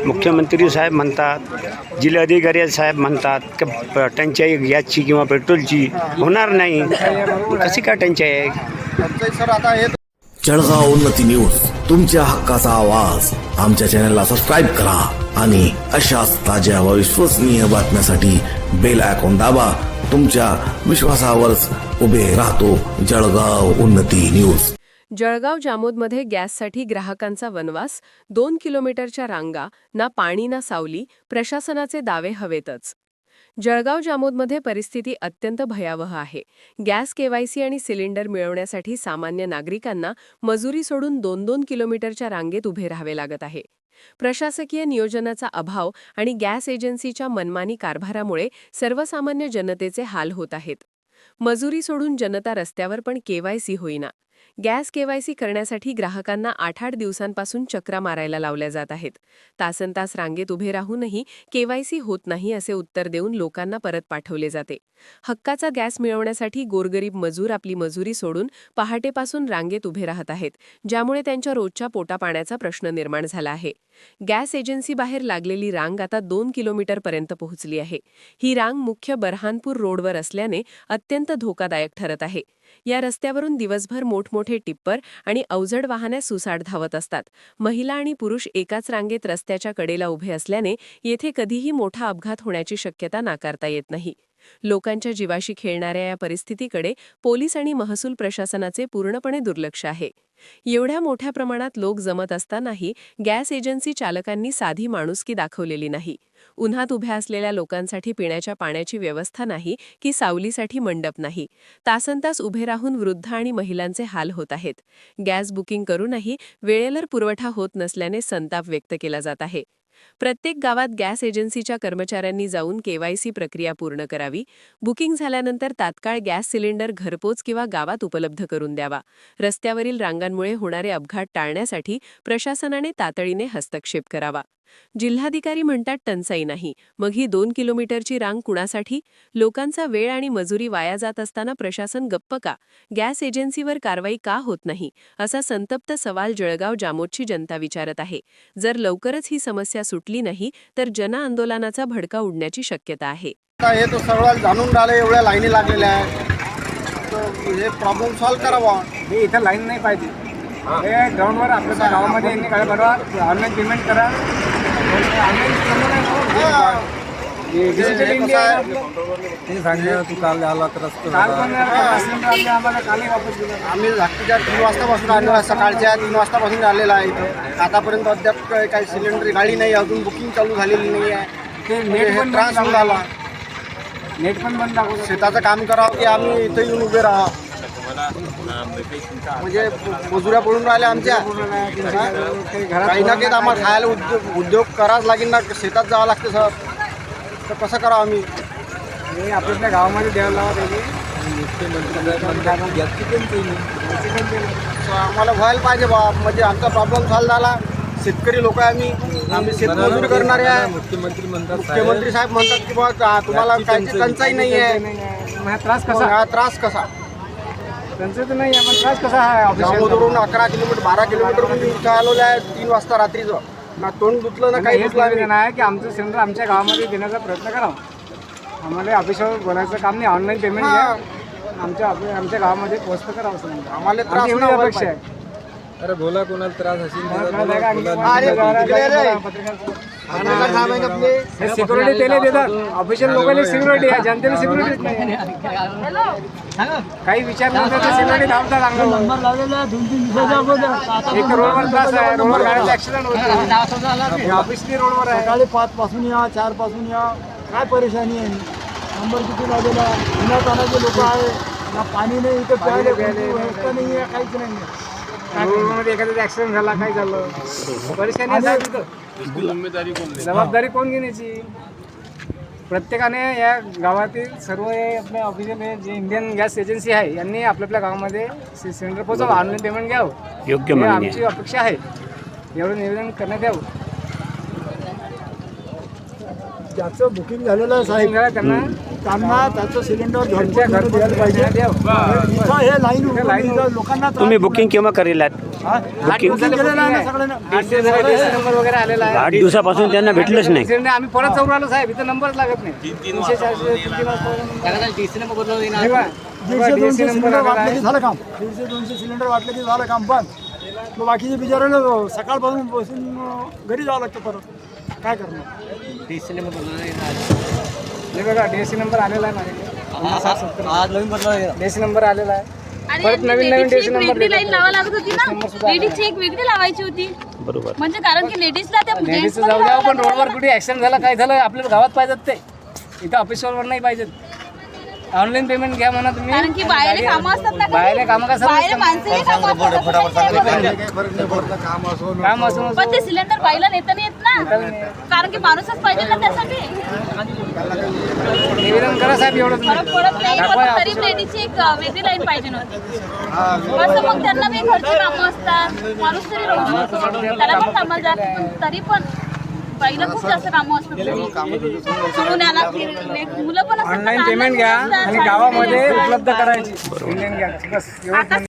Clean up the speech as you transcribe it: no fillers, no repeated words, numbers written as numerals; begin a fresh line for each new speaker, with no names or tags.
मुख्यमंत्री साहेब म्हणतात, जिल्हाधिकारी साहेब म्हणतात की टंचाई गॅसची किंवा पेट्रोलची होणार नाही. कशी काय टंचाई आहे?
सर आता हे
जळगाव उन्नती न्यूज, तुमच्या हक्काचा आवाज. आमच्या चॅनलला सबस्क्राईब करा आणि अशाच ताज्या व विश्वसनीय बातम्यासाठी बेल आयकॉन दाबा. तुमच्या विश्वासावरच उभे राहतो जळगाव उन्नती न्यूज.
जळगाव जामोदमध्ये गॅससाठी ग्राहकांचा वनवास, 2 किलोमीटरच्या रांगा, ना पाणी ना सावली, प्रशासनाचे दावे हवेतच. जळगाव जामोदमध्ये परिस्थिती अत्यंत भयावह आहे. गॅस केवायसी आणि सिलेंडर मिळवण्यासाठी सामान्य नागरिकांना मजुरी सोडून 2-2 किलोमीटरच्या रांगेत उभे राहावे लागत आहे. प्रशासकीय नियोजनाचा अभाव आणि गॅस एजन्सीच्या मनमानी कारभारामुळे सर्वसामान्य जनतेचे हाल होत आहेत. मजुरी सोडून जनता रस्त्यावर, पण केवायसी होईना. गॅस केवायसी करण्यासाठी ग्राहकांना 8-8 दिवसांपासून चक्रा मारायला लावल्या जात आहेत. तासनतास रांगेत उभे राहूनही केवायसी होत नाही असे उत्तर देऊन लोकांना परत पाठवले जाते. हक्काचा गॅस मिळवण्यासाठी गोरगरीब मजूर आपली मजुरी सोडून पहाटेपासून रांगेत उभे राहत आहेत, ज्यामुळे त्यांच्या रोजच्या पोटापाण्याचा प्रश्न निर्माण झाला आहे. गॅस एजन्सीबाहेर लागलेली रांग आता 2 किलोमीटरपर्यंत पोहोचली आहे. ही रांग मुख्य बरहानपूर रोडवर असल्याने अत्यंत धोकादायक ठरत आहे. या रस्त्यावरून दिवसभर मोठमोठे टिप्पर आणि अवजड वाहने सुसाट धावत असतात. महिला आणि पुरुष एकाच रांगेत रस्त्याच्या कडेला उभे असल्याने येथे कधीही मोठा अपघात होण्याची शक्यता नाकारता येत नाही. लोकांच्या जीवाशी खेळणाऱ्या या परिस्थितीकडे पोलीस आणि महसूल प्रशासनाचे पूर्णपणे दुर्लक्ष आहे. एवढ्या मोठ्या प्रमाणात लोक जमत असतानाही गॅस एजन्सी चालकांनी साधी माणुसकी दाखवलेली नाही. उन्हात उभ्या असलेल्या लोकांसाठी पिण्याच्या पाण्याची व्यवस्था नाही की सावलीसाठी मंडप नाही. तासनतास उभे राहून वृद्ध आणि महिलांचे हाल होत आहेत. गॅस बुकिंग करूनही वेळेवर पुरवठा होत नसल्याने संताप व्यक्त केला जात आहे. प्रत्येक गावात गॅस एजन्सीच्या कर्मचाऱ्यांनी जाऊन केवायसी प्रक्रिया पूर्ण करावी. बुकिंग झाल्यानंतर तात्काळ गॅस सिलेंडर घरपोच किंवा गावात उपलब्ध करून द्यावा. रस्त्यावरील रांगांमुळे होणारे अपघात टाळण्यासाठी प्रशासनाने तातडीने हस्तक्षेप करावा. जिल्हाधिकारी म्हणतात टंचाई नाही, मग ही 2 किलोमीटरची रांग कुणासाठी? लोकांचा वेळ आणि मजुरी वाया जात असताना प्रशासन गप्प का? गॅस एजन्सीवर कारवाई का होत नाही, असा संतप्त सवाल जळगाव जामोदची जनता विचारत आहे. जर लवकरच ही समस्या सुटली नाही तर जनआंदोलनाचा भडका उडण्याची शक्यता आहे.
हे तो सगळं जाणून राहिलं, एवढ्या लाईनी लागलेल्या आहेत. तर हे प्रॉब्लेम सॉल्व्ह करावा.
हे इथं लाईन नाही पाहिजे. हे ग्राउंडवर आपल्या गावामध्ये यांनी काय बनवा, ऑनलाईन पेमेंट करा. डिजिटल इंडिया
ते सांगितलं तू काल आला तर
आम्हाला कालही वापस दिलं.
आम्ही रात्रीच्या 3 वाजतापासून आलेलो आहे, सकाळच्या 3 वाजतापासून आलेला आहे इथं. आतापर्यंत अद्याप काही सिलेंडर गाडी नाही, अजून बुकिंग चालू झालेली नाही आहे.
ते नेट पण
त्रास होऊन आला.
नेट पण बंद दाखवतो.
शेताचं काम करावं की आम्ही इथं येऊन उभे राहा, म्हणजे मजुऱ्या पडून राहिल्या आमच्या. काही ना काही आम्हाला खायला उद्योग करावाच लागेल ना, शेतात जावं लागतं सर. तर कसं करावं आम्ही?
हे आपल्या गावामध्ये द्यायला लावा त्याची.
आम्हाला व्हायला पाहिजे बा, म्हणजे आमचा प्रॉब्लेम सॉल्व्ह झाला. शेतकरी लोक आहे आम्ही शेतमजुरी करणारे आहे. मुख्यमंत्री साहेब म्हणतात की बा तुम्हाला काहीची टंचाई नाही आहे.
त्रास कसा?
हा त्रास कसा?
टंचाई तर नाही आहे, पण त्रास कसा आहे?
जामोदवरून 11 किलोमीटर 12 किलोमीटर इथं आलेलं आहे 3 वाजता रात्रीचं. ना तोंड धुतलं ना काही धुतलं
निवेदन आहे की आमचं सिलेंडर आमच्या गावामध्ये देण्याचा प्रयत्न करावा. आम्हाला ऑफिसवर बोलायचं काम नाही, ऑनलाईन पेमेंट घ्या, आमच्या गावामध्ये पोस्ट करावं सिलेंडर.
आम्हाला त्रास
एवढी अपेक्षा आहे.
अरे बोला, कोणाला त्रास असेल
सिक्युरिटी त्याला देतात, ऑफिशियल लोकांना सिक्युरिटी आहे, जनतेला सिक्युरिटीच नाही. काही विचार नव्हता तर सिक्युरिटी धावतात एक रोडवर त्रास आहे, रोडवर गाडीचा ऍक्सिडेंट होतो. ऑफिसली रोडवर आहे.
सकाळी 5 पासून या, 4 पासून या, काय परेशानी आहे. नंबर किती लागलेला, उन्हात आणायचे लोक आहे ना, पाणी नाही इथे प्यायला, व्यवस्था नाही आहे, काहीच नाही आहे.
रोडमध्ये एखाद्याचा ऍक्सिडेंट झाला, काय झालं, परेशानी आहे तिथं. जबाबदारी कोण घेण्याची? प्रत्येकाने या गावातील सर्व आपल्या ऑफिशियल जे इंडियन गॅस एजन्सी आहे यांनी आपल्या गावामध्ये सिलेंडर पोहोचावं, ऑनलाईन पेमेंट घ्यावं,
योग्य
हे
मागणी
आमची अपेक्षा आहे. एवढं निवेदन करण्यात यावं.
ज्याचं बुकिंग झालेलं आहे साहेब,
त्यांना
त्यांना त्याचं सिलेंडर
त्यांच्या
घरपोच द्यायला पाहिजे इथं हे लाईन उभं
लाईन
इथं लोकांना त्रास
तुम्ही
होतो.
बुकिंग केव्हा करेलात
हा?
बुकिंग
केलेलं आहे ना सगळ्यांना
8 दिवस झाले DC नंबर वगैरे आलेला आहे
8 दिवसापासून त्यांना भेटलंच नाही.
सिलेंडर आम्ही परत जाऊन आलो साहेब, इथं नंबरच लागत नाही. 300 400 3 वाजता हे बघा,
150-200
DC नंबर
सिलेंडर
आलेला
वाटलं
आहे.
की झालं काम 150-200 सिलेंडर वाटलं की झालं काम पण मग बाकीचे बिचारायला सकाळपासून बसून घरी जावं लागतं परत काय करणार
हे बघा डीएससी नंबर आलेला आहे माझ्याकडे. आज नवीन बदला डीएससी नंबर आलेला आहे.
आणि
परत नवीन
लेडीजची
डीएससी
एक
नंबर
वेगळी लाईन लावा लागत होती
नंबर
ना,
सुद्धा
लेडीजची एक वेगळी लावायची होती.
बरोबर.
म्हणजे कारण की लेडीजला त्या
लेडीजचं
जेंट्सला
जाऊ द्या,
लावावं
पण
लागत
रोडवर
होतं.
कुठे ऍक्सिडेंट झाला काय झालं आपल्याला गावात पाहिजेत ते, इथं ऑफिसवर नाही पाहिजेत. ऑनलाईन पेमेंट घ्या म्हणा तुम्ही.
कारण की बाहेर कामं असतात ना,
बाहेर कामं का
बाहेर माणसंही कामं असतात, असं काही नाही बघा.
काम असं
पण ते सिलेंडर बाईला नेता नाही येत ना, कारण की माणूसच पाहिजे ना त्यासाठी.
निवेदन करा साहेब एवढं तुम्ही.
फरक पडत नाही,
दाखवा
पण तरी लेडीजची एक वेगळी लाईन पाहिजे नव्हती. कसं मग त्यांना काही घरची कामं असतात, माणूस तरी राहू शकतो, त्याला पण कामाला जात, पण तरी पण बाईला खूप जास्त कामं असतात. सोडून यायला मुलं पण असतात.
ऑनलाईन पेमेंट घ्या आणि गावामध्ये उपलब्ध करायची इंडियन गॅस बस एवढंच.